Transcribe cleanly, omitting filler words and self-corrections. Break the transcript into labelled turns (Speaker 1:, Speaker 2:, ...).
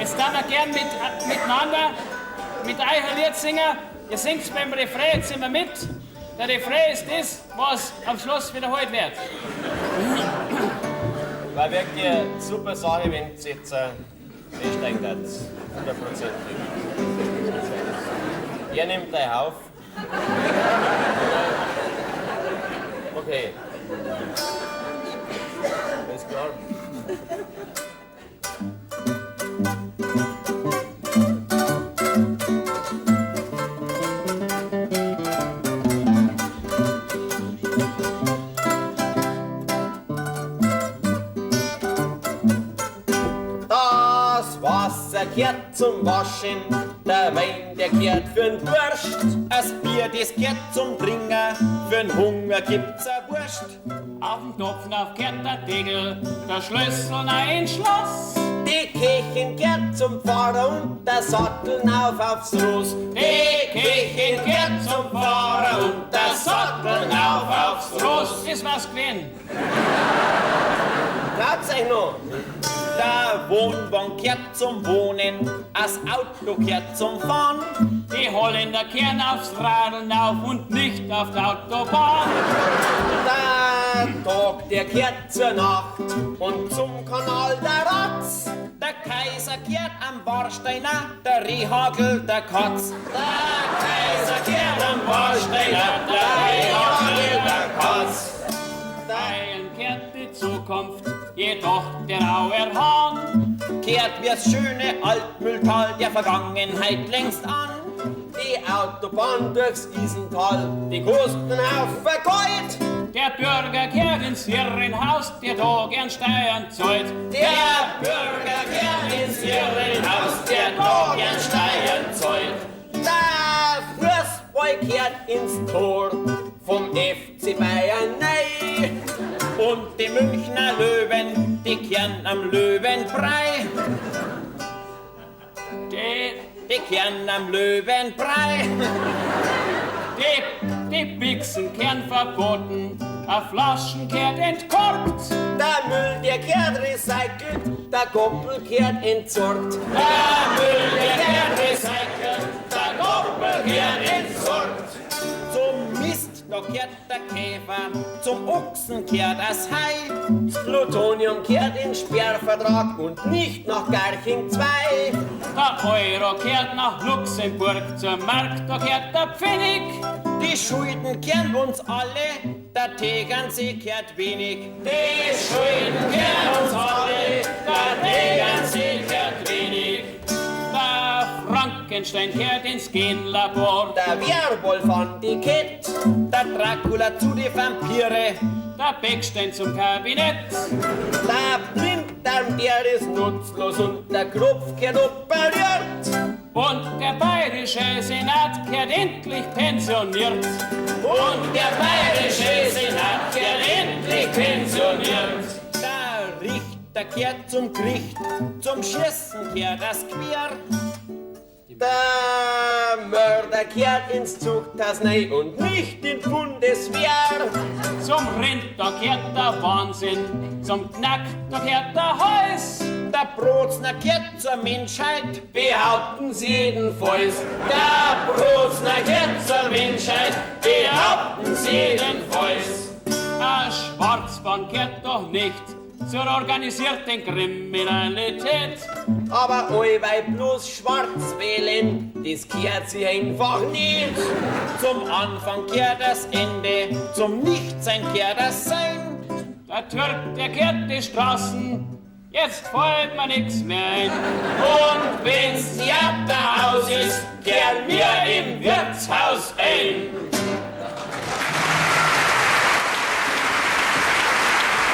Speaker 1: Jetzt darf wir gern miteinander mit euch ein Lied singen. Ihr singt beim Refrain, jetzt sind wir mit. Der Refrain ist das, was am Schluss wiederholt wird.
Speaker 2: War wirklich eine super Sache, wenn ihr jetzt einsteigen habt. 100%. Ihr nehmt euch auf. Okay. Alles klar.
Speaker 3: Das Wasser kehrt zum Waschen, der Wein, der kehrt für'n Durst, das Bier, das kehrt zum Trinken, für'n Hunger gibt's a Wurst.
Speaker 1: Auf dem Topf kehrt der Deckel, der Schlüssel ein Schloss.
Speaker 3: Die Kirchen kehrt zum Pfarrer und der Sattel aufs Ross.
Speaker 1: Die Kirchen kehrt zum Pfarrer und der Sattel aufs Ross. Das war's gewesen.
Speaker 3: Glaubt's euch noch? Der Wohnwagen kehrt zum Wohnen, das Auto kehrt zum Fahren.
Speaker 1: Die Holländer kehren aufs Radeln auf und nicht auf der Autobahn.
Speaker 3: Der Tag, der kehrt zur Nacht und zum Kanal der Ratz. Der Kaiser kehrt am Warsteiner, der Rehagel, der Katz. Der Kaiser kehrt am Warsteiner, der Rehagel, der Katz.
Speaker 1: Ein kehrt die Zukunft, jedoch der Auer Hahn.
Speaker 3: Kehrt wir's schöne Altmühltal der Vergangenheit längst an. Die Autobahn durchs Isental, die kosten auf Gold.
Speaker 1: Der Bürger kehrt ins Irrenhaus, der da gern Steuern zahlt.
Speaker 3: Der Bürger kehrt ins Irrenhaus, der da gern Steuern zahlt. Der Fußball kehrt ins Tor vom FC Bayern nei. Und die Münchner Löwen, die kehren am Löwenbrei. Die kehren am Löwenbrei.
Speaker 1: Die Bixen kehren verboten, a Flaschen kehrt entkorkt.
Speaker 3: Der Müll, der kehrt recycelt, der Goppel kehrt entsorgt.
Speaker 1: Der Müll, der kehrt recycelt, der Goppel kehrt entsorgt.
Speaker 3: Zum Mist, da kehrt der Käfer, zum Ochsen kehrt das Hai. Das Plutonium kehrt in Sperrvertrag und nicht nach Garching 2.
Speaker 1: Der Euro kehrt nach Luxemburg, zur Mark, da kehrt der Pfennig.
Speaker 3: Die Schulden kehren uns alle, der Tegernsee kehrt wenig.
Speaker 1: Die Schulden kehren uns alle, der Tegernsee kehrt wenig. Der Frankenstein kehrt ins Genlabor.
Speaker 3: Der Werwolf an die Kette, der Dracula zu die Vampire.
Speaker 1: Der Beckstein zum Kabinett.
Speaker 3: Der Blinddarm, der ist nutzlos und der Kropf kehrt operiert.
Speaker 1: Und der bayerische Senat kehrt endlich pensioniert.
Speaker 3: Und der bayerische Senat kehrt endlich pensioniert. Der Richter kehrt zum Gericht, zum Schießen kehrt das Quer. Der Mörder kehrt ins Zuchthaus rein und nicht in die Bundeswehr.
Speaker 1: Zum Rind, da kehrt der Wahnsinn. Zum Knack, da kehrt der Hals.
Speaker 3: Der Brotzner kehrt zur Menschheit, behaupten sie jedenfalls. Der Brotzner kehrt zur Menschheit, behaupten sie jedenfalls.
Speaker 1: Ein Schwarzbahn kehrt doch nicht zur organisierten Kriminalität.
Speaker 3: Aber allweil bloß schwarz wählen, das kehrt sie einfach nicht. Zum Anfang kehrt das Ende, zum Nichtsein kehrt das Sein.
Speaker 1: Der Türk, der kehrt die Straßen, jetzt fällt mir nix mehr ein. Und wenn's Theaterhaus ist, kehren wir im Wirtshaus ein.